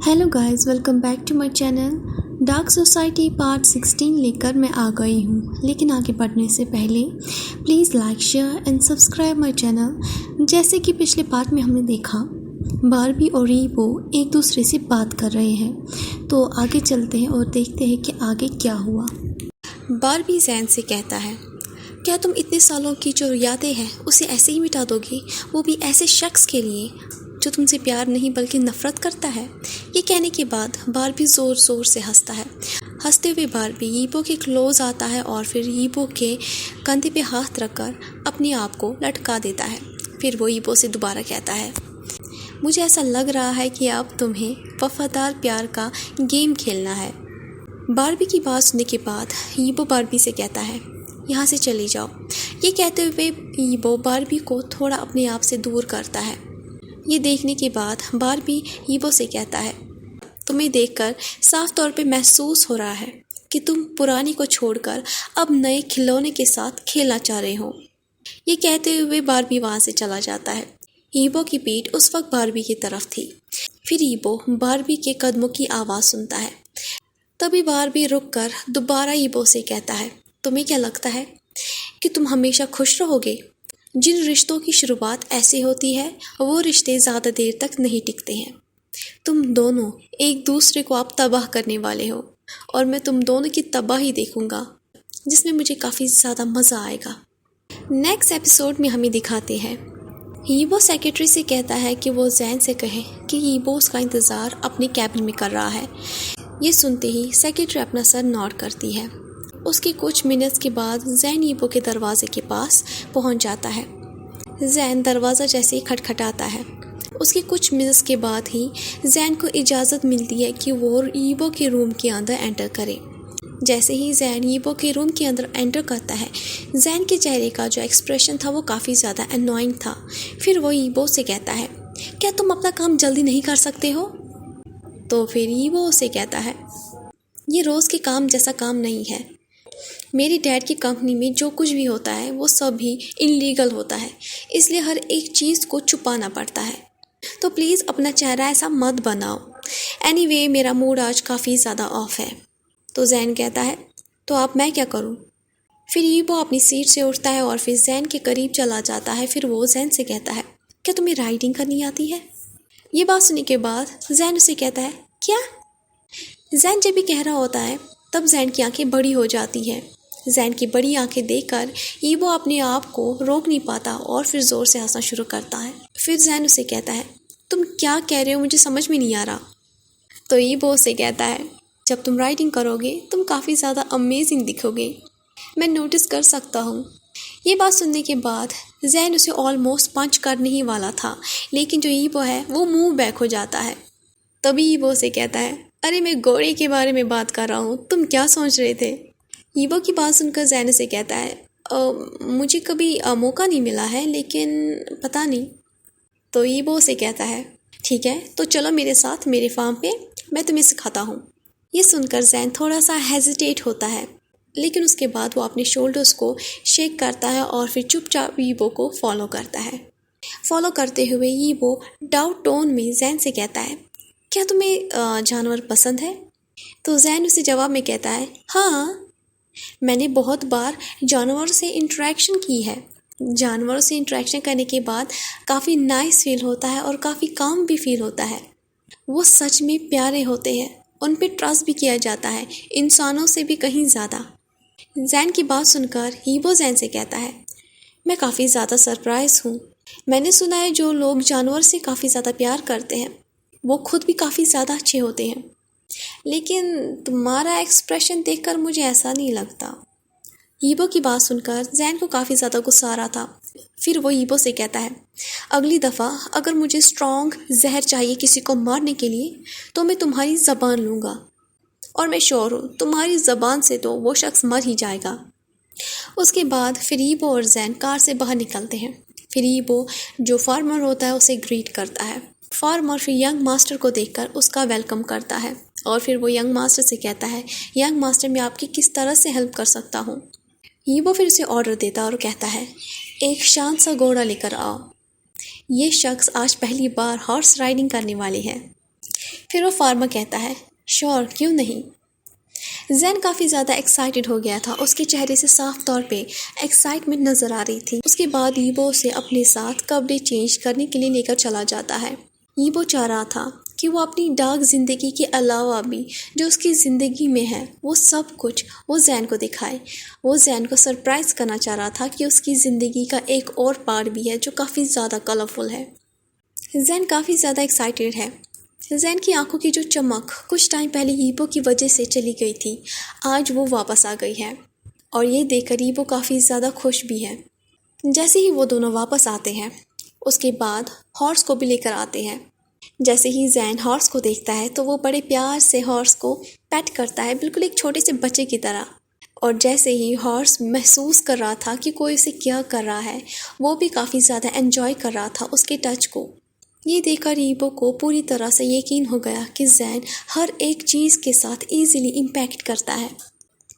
Hello guys, welcome back to my channel. Dark society part 16 लेकर मैं आ गई हूँ, लेकिन आगे बढ़ने से पहले please like, share and subscribe my channel. जैसे कि पिछले पार्ट में हमने देखा, बारबी और ईबो एक दूसरे से बात कर रहे हैं। तो आगे चलते हैं और देखते हैं कि आगे क्या हुआ। बारबी ज़ैन से कहता है, क्या तुम इतने सालों की जो यादें हैं उसे ऐसे ही मिटा दोगे, वो भी ऐसे शख्स के लिए जो तुमसे प्यार नहीं बल्कि नफ़रत करता है। ये कहने के बाद बारबी ज़ोर ज़ोर से हंसता है। हंसते हुए बारबी ईबो के क्लोज आता है और फिर ईबो के कंधे पे हाथ रखकर अपने आप को लटका देता है। फिर वो ईबो से दोबारा कहता है, मुझे ऐसा लग रहा है कि अब तुम्हें वफादार प्यार का गेम खेलना है। बारबी की बात सुनने के बाद ईबो बारबी से कहता है, यहाँ से चली जाओ। ये कहते हुए ईबो बारबी को थोड़ा अपने आप से दूर करता है। ये देखने के बाद बारबी ईबो से कहता है, तुम्हें देखकर साफ तौर पे महसूस हो रहा है कि तुम पुरानी को छोड़कर अब नए खिलौने के साथ खेलना चाह रहे हो। ये कहते हुए बारबी वहाँ से चला जाता है। ईबो की पीठ उस वक्त बारबी की तरफ थी। फिर ईबो बारबी के कदमों की आवाज़ सुनता है। तभी बारबी रुककर दोबारा ईबो से कहता है, तुम्हें क्या लगता है कि तुम हमेशा खुश रहोगे? जिन रिश्तों की शुरुआत ऐसे होती है वो रिश्ते ज़्यादा देर तक नहीं टिकते हैं। तुम दोनों एक दूसरे को आप तबाह करने वाले हो और मैं तुम दोनों की तबाही देखूंगा, जिसमें मुझे काफ़ी ज़्यादा मज़ा आएगा। नेक्स्ट एपिसोड में हमें दिखाते हैं, ईबो सेक्रेटरी से कहता है कि वो ज़ैन से कहे कि ईबो उसका इंतज़ार अपने कैबिन में कर रहा है। ये सुनते ही सेक्रेटरी अपना सर नोट करती है। उसके कुछ मिनट्स के बाद ज़ैन ईबो के दरवाजे के पास पहुंच जाता है। ज़ैन दरवाज़ा जैसे ही खटखटाता है, उसके कुछ मिनट्स के बाद ही ज़ैन को इजाज़त मिलती है कि वो ईबो के रूम के अंदर एंटर करे। जैसे ही ज़ैन ईबो के रूम के अंदर एंटर करता है, ज़ैन के चेहरे का जो एक्सप्रेशन था वो काफ़ी ज़्यादा एनोइंग था। फिर वो ईबो से कहता है, क्या तुम अपना काम जल्दी नहीं कर सकते हो? तो फिर ईबो उसे कहता है, ये रोज़ के काम जैसा काम नहीं है। मेरी डैड की कंपनी में जो कुछ भी होता है वो सब भी इलीगल होता है, इसलिए हर एक चीज़ को छुपाना पड़ता है। तो प्लीज़ अपना चेहरा ऐसा मत बनाओ। एनीवे, मेरा मूड आज काफ़ी ज़्यादा ऑफ है। तो ज़ैन कहता है, तो अब मैं क्या करूं? फिर ईबो अपनी सीट से उठता है और फिर ज़ैन के करीब चला जाता है। फिर वो ज़ैन से कहता है, क्या तुम्हें राइडिंग करनी आती है? ये बात सुनने के बाद ज़ैन उसे कहता है, क्या? ज़ैन जब भी कह रहा होता है तब ज़ैन की आंखें बड़ी हो जाती हैं। ज़ैन की बड़ी आंखें देखकर ईबो अपने आप को रोक नहीं पाता और फिर ज़ोर से हंसना शुरू करता है। फिर ज़ैन उसे कहता है, तुम क्या कह रहे हो, मुझे समझ में नहीं आ रहा। तो ईबो उसे कहता है, जब तुम राइडिंग करोगे तुम काफ़ी ज़्यादा अमेजिंग दिखोगे, मैं नोटिस कर सकता हूँ। ये बात सुनने के बाद ज़ैन उसे ऑलमोस्ट पंच करने ही वाला था, लेकिन जो ईबो है वो मुँह बैक हो जाता है। तभी ईबो उसे कहता है, अरे मैं घोड़े के बारे में बात कर रहा हूँ, तुम क्या सोच रहे थे? ईबो की बात सुनकर ज़ैन से कहता है, मुझे कभी मौका नहीं मिला है, लेकिन पता नहीं। तो ईबो से कहता है, ठीक है तो चलो मेरे साथ मेरे फार्म पे, मैं तुम्हें सिखाता हूँ। ये सुनकर ज़ैन थोड़ा सा हेजिटेट होता है, लेकिन उसके बाद वो अपने शोल्डर्स को शेक करता है और फिर चुपचाप ईबो को फॉलो करता है। फॉलो करते हुए ईबो डाउट टोन में ज़ैन से कहता है, क्या तुम्हें जानवर पसंद है? तो ज़ैन उसे जवाब में कहता है, हाँ, मैंने बहुत बार जानवरों से इंटरेक्शन की है। जानवरों से इंटरेक्शन करने के बाद काफ़ी नाइस फील होता है और काफ़ी काम भी फील होता है। वो सच में प्यारे होते हैं, उन पे ट्रस्ट भी किया जाता है, इंसानों से भी कहीं ज़्यादा। ज़ैन की बात सुनकर ईबो ज़ैन से कहता है, मैं काफ़ी ज़्यादा सरप्राइज़ हूँ। मैंने सुना है जो लोग जानवर से काफ़ी ज़्यादा प्यार करते हैं वो खुद भी काफ़ी ज़्यादा अच्छे होते हैं, लेकिन तुम्हारा एक्सप्रेशन देखकर मुझे ऐसा नहीं लगता। ईबो की बात सुनकर ज़ैन को काफ़ी ज़्यादा गुस्सा आ रहा था। फिर वो ईबो से कहता है, अगली दफ़ा अगर मुझे स्ट्रॉन्ग जहर चाहिए किसी को मारने के लिए तो मैं तुम्हारी ज़बान लूँगा, और मैं श्योर हूँ तुम्हारी ज़बान से तो वो शख्स मर ही जाएगा। उसके बाद फिर ईबो और ज़ैन कार से बाहर निकलते हैं। फिर ईबो जो फार्मर होता है उसे ग्रीट करता है। फार्मर फिर यंग मास्टर को देखकर उसका वेलकम करता है और फिर वो यंग मास्टर से कहता है, यंग मास्टर मैं आपकी किस तरह से हेल्प कर सकता हूँ? ईबो फिर उसे ऑर्डर देता और कहता है, एक शांत सा घोड़ा लेकर आओ। ये शख्स आज पहली बार हॉर्स राइडिंग करने वाले हैं। फिर वो फार्मर कहता है, श्योर, क्यों नहीं। जैन काफ़ी ज़्यादा एक्साइटेड हो गया था। उसके चेहरे से साफ तौर पे एक्साइटमेंट नज़र आ रही थी। उसके बाद ईबो उसे अपने साथ कपड़े चेंज करने के लिए लेकर चला जाता है। ईबो चाह रहा था कि वो अपनी डार्क ज़िंदगी के अलावा भी जो उसकी ज़िंदगी में है वो सब कुछ वो जैन को दिखाए। वो जैन को सरप्राइज़ करना चाह रहा था कि उसकी ज़िंदगी का एक और पार्ट भी है जो काफ़ी ज़्यादा कलरफुल है। जैन काफ़ी ज़्यादा एक्साइटेड है। जैन की आंखों की जो चमक कुछ टाइम पहले ईबो की वजह से चली गई थी, आज वो वापस आ गई है और ये देखकर ईबो काफ़ी ज़्यादा खुश भी है। जैसे ही वो दोनों वापस आते हैं, उसके बाद हॉर्स को भी लेकर आते हैं। जैसे ही जैन हॉर्स को देखता है तो वो बड़े प्यार से हॉर्स को पेट करता है, बिल्कुल एक छोटे से बच्चे की तरह। और जैसे ही हॉर्स महसूस कर रहा था कि कोई उसे क्या कर रहा है, वो भी काफ़ी ज़्यादा एंजॉय कर रहा था उसके टच को। ये देखकर ईबो को पूरी तरह से यकीन हो गया कि जैन हर एक चीज़ के साथ ईजिली इम्पैक्ट करता है।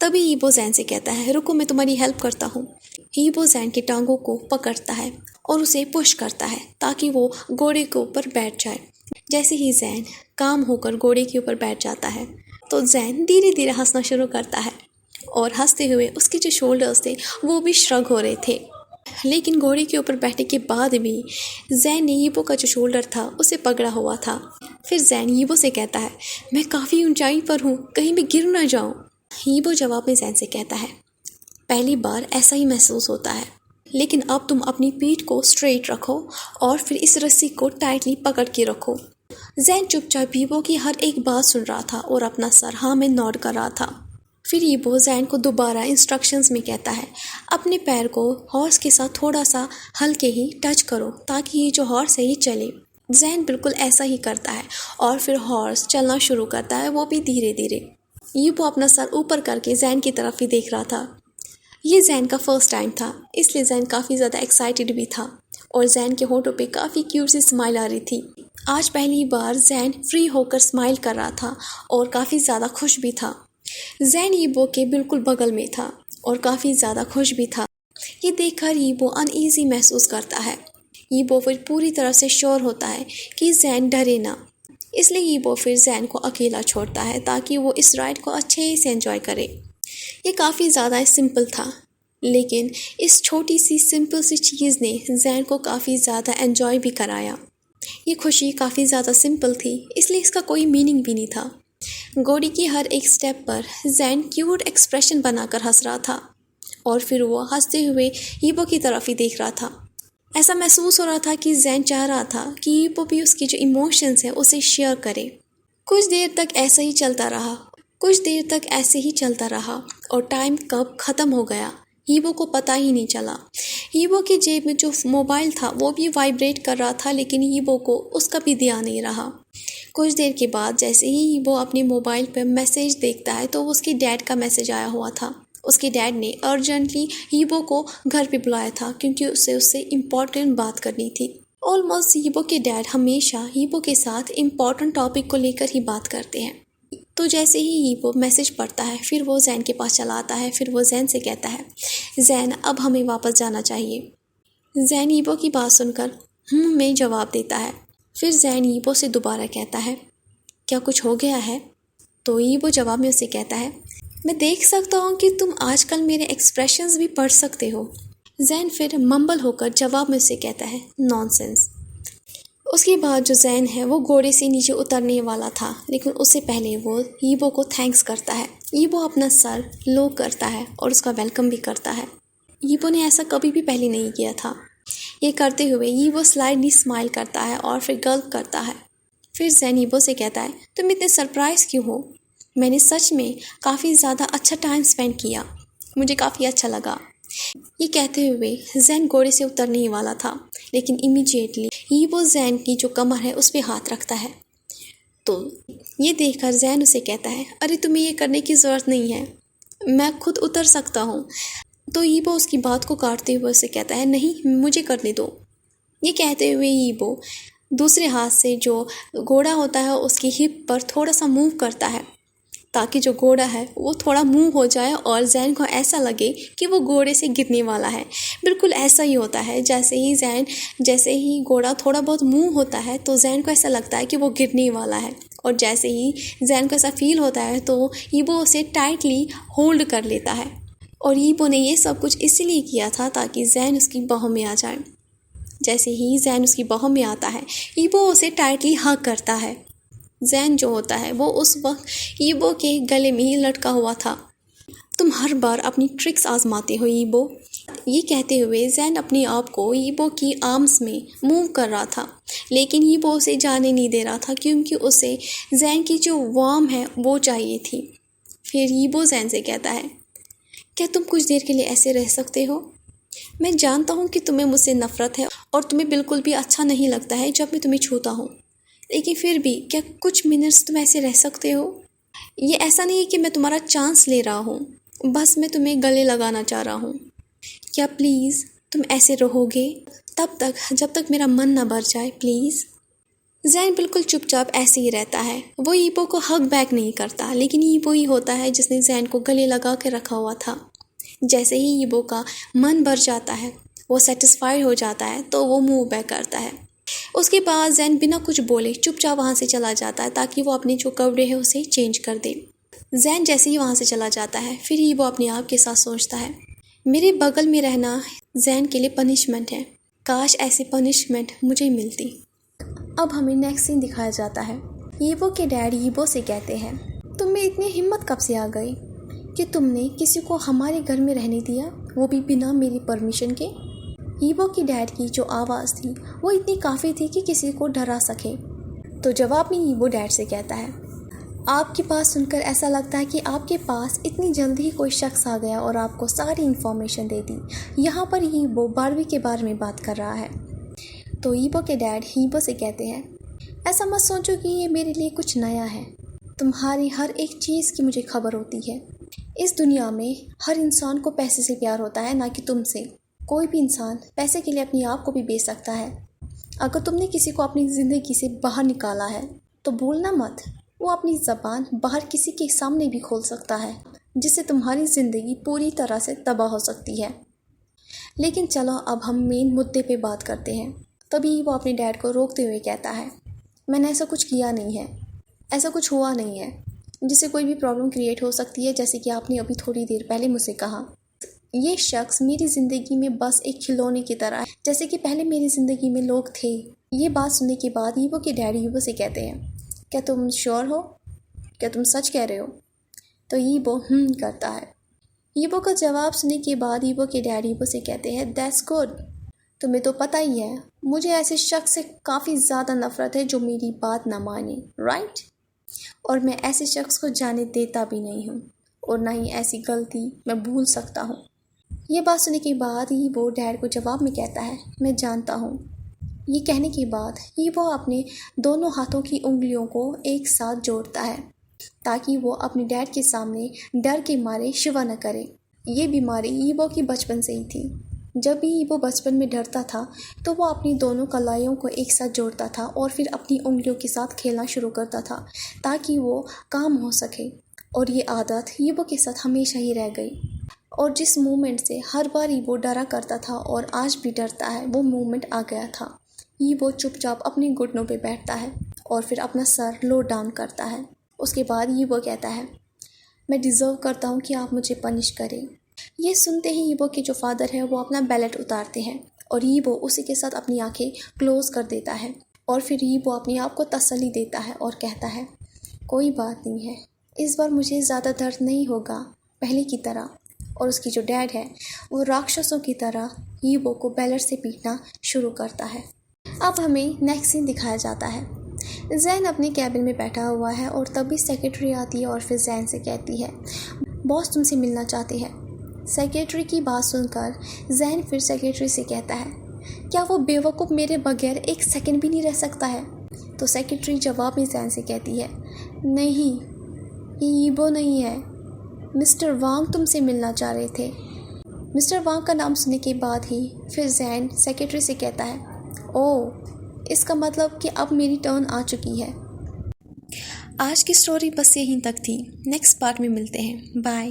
तभी ईबो जैन से कहता है, रुको, मैं तुम्हारी हेल्प करता हूँ। ईबो जैन की टांगों को पकड़ता है और उसे पुश करता है ताकि वो घोड़े के ऊपर बैठ जाए। जैसे ही जैन काम होकर घोड़े के ऊपर बैठ जाता है तो जैन धीरे धीरे हंसना शुरू करता है और हंसते हुए उसके जो शोल्डर्स थे वो भी श्रग हो रहे थे। लेकिन घोड़े के ऊपर बैठने के बाद भी जैन ने ईबो का जो शोल्डर था उसे पकड़ा हुआ था। फिर जैन ईबो से कहता है, मैं काफ़ी ऊंचाई पर हूँ, कहीं मैं गिर ना जाऊँ। ईबो जवाब में जैन से कहता है, पहली बार ऐसा ही महसूस होता है, लेकिन अब तुम अपनी पीठ को स्ट्रेट रखो और फिर इस रस्सी को टाइटली पकड़ के रखो। जैन चुपचाप ईबो की हर एक बात सुन रहा था और अपना सर हाँ में नॉड कर रहा था। फिर ईबो जैन को दोबारा इंस्ट्रक्शंस में कहता है, अपने पैर को हॉर्स के साथ थोड़ा सा हल्के ही टच करो ताकि ये जो हॉर्स है ये चले। जैन बिल्कुल ऐसा ही करता है और फिर हॉर्स चलना शुरू करता है, वो भी धीरे धीरे। ईबो अपना सर ऊपर करके जैन की तरफ ही देख रहा था। ये जैन का फर्स्ट टाइम था, इसलिए जैन काफ़ी ज़्यादा एक्साइटेड भी था और जैन के होठों पे काफ़ी क्यूट सी स्माइल आ रही थी। आज पहली बार जैन फ्री होकर स्माइल कर रहा था और काफ़ी ज़्यादा खुश भी था। जैन ईबो के बिल्कुल बगल में था और काफ़ी ज़्यादा खुश भी था। ये देखकर ईबो अनईजी महसूस करता है। ईबो फिर पूरी तरह से श्योर होता है कि जैन डरे ना, इसलिए ईबो फिर जैन को अकेला छोड़ता है ताकि वो इस राइड को अच्छे से एंजॉय करे। ये काफ़ी ज़्यादा सिंपल था, लेकिन इस छोटी सी सिंपल सी चीज़ ने जैन को काफ़ी ज़्यादा एंजॉय भी कराया। ये खुशी काफ़ी ज़्यादा सिंपल थी, इसलिए इसका कोई मीनिंग भी नहीं था। घोड़ी की हर एक स्टेप पर जैन क्यूट एक्सप्रेशन बनाकर हंस रहा था और फिर वो हंसते हुए ईबो की तरफ ही देख रहा था। ऐसा महसूस हो रहा था कि जैन चाह रहा था कि ईबो भी उसकी जो इमोशंस है उसे शेयर करे। कुछ देर तक ऐसा ही चलता रहा, और टाइम कब ख़त्म हो गया ईबो को पता ही नहीं चला। ईबो की जेब में जो मोबाइल था वो भी वाइब्रेट कर रहा था, लेकिन ईबो को उसका भी ध्यान नहीं रहा। कुछ देर के बाद जैसे ही ईबो अपने मोबाइल पर मैसेज देखता है तो उसके डैड का मैसेज आया हुआ था। उसके डैड ने अर्जेंटली ईबो को घर पे बुलाया था क्योंकि उससे इम्पॉर्टेंट बात करनी थी। ऑलमोस्ट ईबो के डैड हमेशा ईबो के साथ इम्पॉर्टेंट टॉपिक को लेकर ही बात करते हैं। तो जैसे ही ईबो मैसेज पढ़ता है फिर वो जैन के पास चला आता है। फिर वो जैन से कहता है, जैन अब हमें वापस जाना चाहिए। जैन ईबो की बात सुनकर में जवाब देता है। फिर जैन ईबो से दोबारा कहता है, क्या कुछ हो गया है? तो ईबो जवाब में उसे कहता है, मैं देख सकता हूँ कि तुम आजकल मेरे एक्सप्रेशंस भी पढ़ सकते हो। जैन फिर मम्बल होकर जवाब में उसे कहता है, नॉनसेंस। उसके बाद जो जैन है वो घोड़े से नीचे उतरने वाला था, लेकिन उससे पहले वो ईबो को थैंक्स करता है। ईबो अपना सर लो करता है और उसका वेलकम भी करता है। ईबो ने ऐसा कभी भी पहले नहीं किया था। ये करते हुए ईबो स्लाइडली स्माइल करता है और फिर गल्प करता है। फिर जैन ईबो से कहता है, तुम इतने सरप्राइज़ क्यों हो? मैंने सच में काफ़ी ज़्यादा अच्छा टाइम स्पेंड किया, मुझे काफ़ी अच्छा लगा। ये कहते हुए जैन घोड़े से उतरने ही वाला था, लेकिन इमीडिएटली ईबो जैन की जो कमर है उस पर हाथ रखता है। तो ये देखकर जैन उसे कहता है, अरे तुम्हें ये करने की ज़रूरत नहीं है, मैं खुद उतर सकता हूँ। तो ईबो उसकी बात को काटते हुए उसे कहता है, नहीं, मुझे करने दो। ये कहते हुए ईबो दूसरे हाथ से जो घोड़ा होता है उसकी हिप पर थोड़ा सा मूव करता है ताकि जो घोड़ा है वो थोड़ा मूव हो जाए और जैन को ऐसा लगे कि वो घोड़े से गिरने वाला है। बिल्कुल ऐसा ही होता है, जैसे ही घोड़ा थोड़ा बहुत मूव होता है तो जैन को ऐसा लगता है कि वो गिरने वाला है और जैसे ही जैन को ऐसा फील होता है तो ईबो उसे टाइटली होल्ड कर लेता है। और ईबो ने ये सब कुछ इसीलिए किया था ताकि जैन उसकी बाहों में आ जाए। जैसे ही जैन उसकी बाहों में आता है ईबो उसे टाइटली हग करता है। जैन जो होता है वो उस वक्त ईबो के गले में ही लटका हुआ था। तुम हर बार अपनी ट्रिक्स आजमाते हो ईबो, ये कहते हुए जैन अपने आप को ईबो की आर्म्स में मूव कर रहा था, लेकिन ईबो उसे जाने नहीं दे रहा था क्योंकि उसे जैन की जो वार्म है वो चाहिए थी। फिर ईबो जैन से कहता है, क्या तुम कुछ देर के लिए ऐसे रह सकते हो? मैं जानता हूँ कि तुम्हें मुझसे नफ़रत है और तुम्हें बिल्कुल भी अच्छा नहीं लगता है जब मैं तुम्हें छूता हूँ, लेकिन फिर भी क्या कुछ मिनट्स तुम ऐसे रह सकते हो? ये ऐसा नहीं है कि मैं तुम्हारा चांस ले रहा हूँ, बस मैं तुम्हें गले लगाना चाह रहा हूँ। क्या प्लीज़ तुम ऐसे रहोगे तब तक जब तक मेरा मन ना भर जाए, प्लीज़? जैन बिल्कुल चुपचाप ऐसे ही रहता है। वो ईबो को हग बैक नहीं करता, लेकिन ईबो ही होता है जिसने जैन को गले लगा के रखा हुआ था। जैसे ही ईबो का मन भर जाता है, वो सेटिस्फाइड हो जाता है, तो वो मूव बैक करता है। उसके बाद जैन बिना कुछ बोले चुपचाप वहाँ से चला जाता है ताकि वो अपने जो कपड़े हैं उसे चेंज कर दे। जैन जैसे ही वहाँ से चला जाता है फिर ईबो अपने आप के साथ सोचता है, मेरे बगल में रहना जैन के लिए पनिशमेंट है, काश ऐसी पनिशमेंट मुझे मिलती। अब हमें नेक्स्ट सीन दिखाया जाता है। ईबो के डैड ईबो से कहते हैं, तुम में इतनी हिम्मत कब से आ गई कि तुमने किसी को हमारे घर में रहने दिया, वो भी बिना मेरी परमिशन के? ईबो की डैड की जो आवाज़ थी वो इतनी काफ़ी थी कि किसी को डरा सके। तो जवाब में ईबो डैड से कहता है, आपकी बात सुनकर ऐसा लगता है कि आपके पास इतनी जल्दी ही कोई शख्स आ गया और आपको सारी इन्फॉर्मेशन दे दी। यहाँ पर ईबो बारबी के बारे में बात कर रहा है। तो ईबो के डैड ईबो से कहते हैं, ऐसा मत सोचो कि ये मेरे लिए कुछ नया है, तुम्हारी हर एक चीज़ की मुझे खबर होती है। इस दुनिया में हर इंसान को पैसे से प्यार होता है, ना कि तुमसे। कोई भी इंसान पैसे के लिए अपने आप को भी बेच सकता है। अगर तुमने किसी को अपनी ज़िंदगी से बाहर निकाला है तो भूलना मत, वो अपनी ज़बान बाहर किसी के सामने भी खोल सकता है, जिससे तुम्हारी ज़िंदगी पूरी तरह से तबाह हो सकती है। लेकिन चलो अब हम मेन मुद्दे पे बात करते हैं। तभी वो अपने डैड को रोकते हुए कहता है, मैंने ऐसा कुछ किया नहीं है, ऐसा कुछ हुआ नहीं है जिससे कोई भी प्रॉब्लम क्रिएट हो सकती है, जैसे कि आपने अभी थोड़ी देर पहले मुझसे कहा। ये शख्स मेरी ज़िंदगी में बस एक खिलौने की तरह है, जैसे कि पहले मेरी ज़िंदगी में लोग थे। ये बात सुनने के बाद ईबो के डैडी ईबो से कहते हैं, क्या तुम श्योर हो? क्या तुम सच कह रहे हो? तो ईबो करता है। ईबो का जवाब सुनने के बाद ईबो के डैडी ईबो से कहते हैं, दैट्स गुड। तुम्हें तो पता ही है मुझे ऐसे शख्स से काफ़ी ज़्यादा नफ़रत है जो मेरी बात ना माने, राइट? और मैं ऐसे शख्स को जाने देता भी नहीं हूँ और ना ही ऐसी गलती मैं भूल सकता हूँ। ये बात सुनने के बाद ईबो डैड को जवाब में कहता है, मैं जानता हूँ। ये कहने के बाद ईबो अपने दोनों हाथों की उंगलियों को एक साथ जोड़ता है ताकि वो अपने डैड के सामने डर के मारे शिवा न करे। ये बीमारी ईबो की बचपन से ही थी। जब भी ईबो बचपन में डरता था तो वो अपनी दोनों कलाइयों को एक साथ जोड़ता था और फिर अपनी उंगलियों के साथ खेलना शुरू करता था ताकि वो काम हो सके। और ये आदत ईबो के साथ हमेशा ही रह गई। और जिस मूवमेंट से हर बार ईबो डरा करता था और आज भी डरता है, वो मूवमेंट आ गया था। ईबो चुपचाप अपने घुटनों पे बैठता है और फिर अपना सर लो डाउन करता है। उसके बाद ईबो कहता है, मैं डिज़र्व करता हूँ कि आप मुझे पनिश करें। ये सुनते ही ईबो के जो फादर है वो अपना बैलेट उतारते हैं और ईबो उसी के साथ अपनी आंखें क्लोज कर देता है। और फिर ईबो अपने आप को तसल्ली देता है और कहता है, कोई बात नहीं है, इस बार मुझे ज़्यादा दर्द नहीं होगा पहले की तरह। और उसकी जो डैड है वो राक्षसों की तरह ईबो को बैलेट से पीटना शुरू करता है। अब हमें नेक्स्ट सीन दिखाया जाता है। जैन अपने कैबिन में बैठा हुआ है और तभी सेक्रेटरी आती है और फिर जैन से कहती है, बॉस तुमसे मिलना चाहते हैं। सेक्रेटरी की बात सुनकर जैन फिर सेक्रेटरी से कहता है, क्या वो बेवकूफ़ मेरे बगैर एक सेकंड भी नहीं रह सकता है? तो सेक्रेटरी जवाब में जैन से कहती है, नहीं, ये ईबो नहीं है, मिस्टर वांग तुमसे मिलना चाह रहे थे। मिस्टर वांग का नाम सुनने के बाद ही फिर जैन सेक्रेटरी से कहता है, ओह, इसका मतलब कि अब मेरी टर्न आ चुकी है। आज की स्टोरी बस यहीं तक थी। नेक्स्ट पार्ट में मिलते हैं। बाय।